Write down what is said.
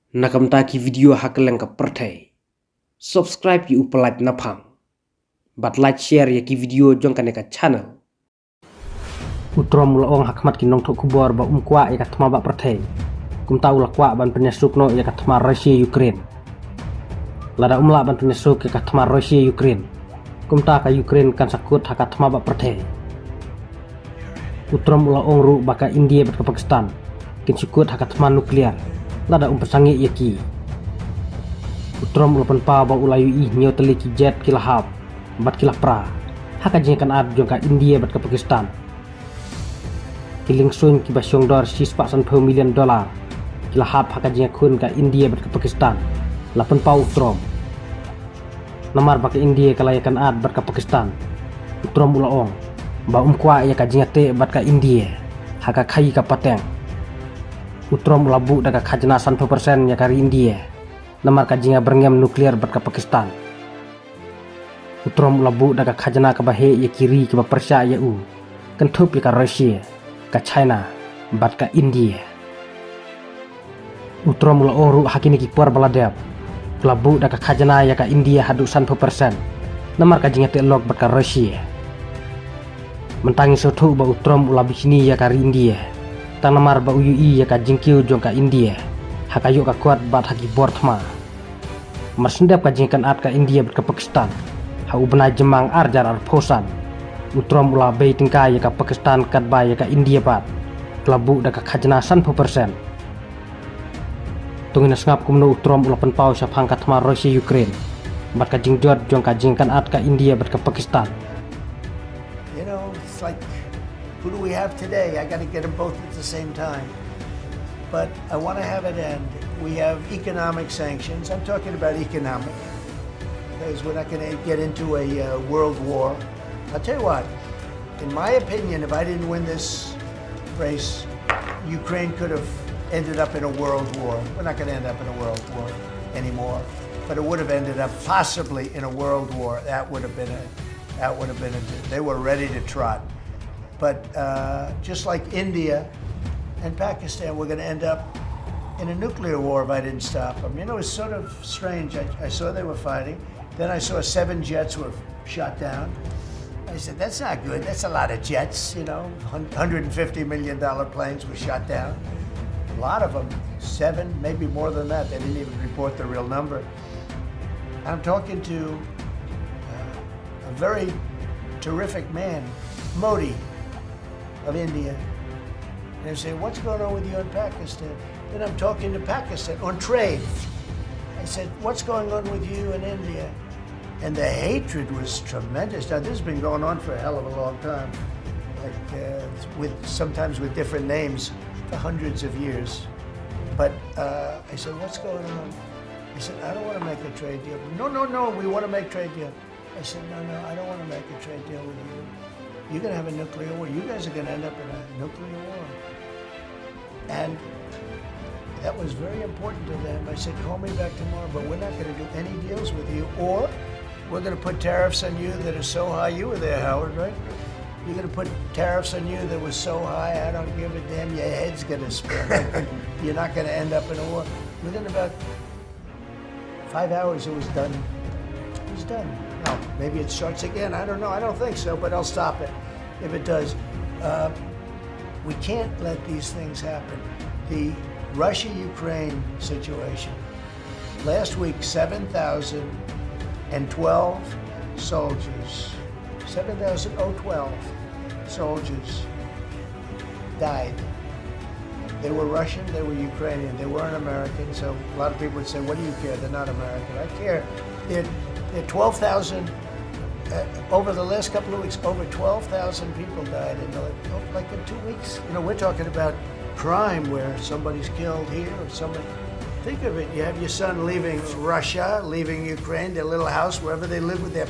Nakamta ki video hakeleng ka perthai. Subscribe yu Pyllait Naphang. But like share ya ki video jong kaneka channel. Utrom laong hakmat ki nong thok kubor ba kwa ya kathma ba perthai. Kumta ula kwa ban penyasukno ya kathma Rusia Ukraine. Lada umla ban penyasuk ya kathma Rusia Ukraine. Kumta ka Ukraine kan sakut hakathma ba perthai. Utrom laong ru baka India bat ka Pakistan. Kin sakut hakathma nuklear. Lada pesangi yaki. Utrom ulapan pa ba ulayu nyo tali ki jet kilahap bat kilah pra. Haka jengkan ad jong ka India bat ka Pakistan. Kiling sun ki basyong dor $6.4 million. Kilahap haka jengkun ka India bat ka Pakistan. Lapan pa utrom. Namar baka India kalayakan ad bat ka Pakistan. Utrom ulaong ba kwa ya ka jengate bat ka India. Haka khai ka pateng. Utrom labu daga khajna 100% ya kari India. Namar kajinga berngem nuklear bat ka Pakistan. Utrom labu daga khajna ka bahe ya kiri ke Persia ya u. Kentup ya ka Rusia, ka China, bat ka India. Utrom la oru hakini ki por baladep. Labu daga khajna ya ka India hadu 100%. Namar kajinga te log bat ka Rusia. Mentangi sotu ba utrom ulabi sini ya kari India. Tang namar ba Ïohi ya ka jingkiu jong ka India. Hakayo ka kuat bat haki bortma. Marsendep ka jingkan at ka India bat ka Pakistan. Ha ubna jemang arjar arposan. Utrom ula bay tingka ya ka Pakistan kat ba ya ka India bat. Klabu da ka khajna 100%. Tungina ngap kumno utrom ula penpau sa phangkat ma Rusia Ukraine. Bat ka jingjot jong ka jingkan at ka India bat ka Pakistan. You know, it's like, who do we have today? I got to get them both at the same time. But I want to have it end. We have economic sanctions. I'm talking about economic, because we're not going to get into a world war. I'll tell you what, in my opinion, if I didn't win this race, Ukraine could have ended up in a world war. We're not going to end up in a world war anymore, but it would have ended up possibly in a world war. That would have been they were ready to trot. But just like India and Pakistan, we're going to end up in a nuclear war if I didn't stop them. You know, it's sort of strange. I saw they were fighting. Then I saw 7 jets were shot down. I said, that's not good. That's a lot of jets, you know. $150 million planes were shot down. A lot of them, 7, maybe more than that. They didn't even report the real number. I'm talking to a very terrific man, Modi, of India. And they say, what's going on with you in Pakistan? Then I'm talking to Pakistan on trade. I said, what's going on with you in India? And the hatred was tremendous. Now, this has been going on for a hell of a long time, like sometimes with different names for hundreds of years. But I said, what's going on? He said, I don't want to make a trade deal. No, we want to make a trade deal. I said, no, I don't want to make a trade deal with you. You're going to have a nuclear war. You guys are going to end up in a nuclear war. And that was very important to them. I said, call me back tomorrow, but we're not going to do any deals with you, or we're going to put tariffs on you that are so high. You were there, Howard, right? You're going to put tariffs on you that was so high, I don't give a damn, your head's going to spin. You're not going to end up in a war. Within about 5 hours, it was done. It was done. Now, maybe it starts again. I don't know. I don't think so, but I'll stop it if it does. We can't let these things happen. The Russia-Ukraine situation. Last week, 7,012 soldiers, 7,012 soldiers died. They were Russian, they were Ukrainian, they weren't American, so a lot of people would say, what do you care? They're not American. I care. They're 12,000, over the last couple of weeks, over 12,000 people died like in 2 weeks. You know, we're talking about crime where somebody's killed here or somebody. Think of it, you have your son leaving Russia, leaving Ukraine, their little house, wherever they live with their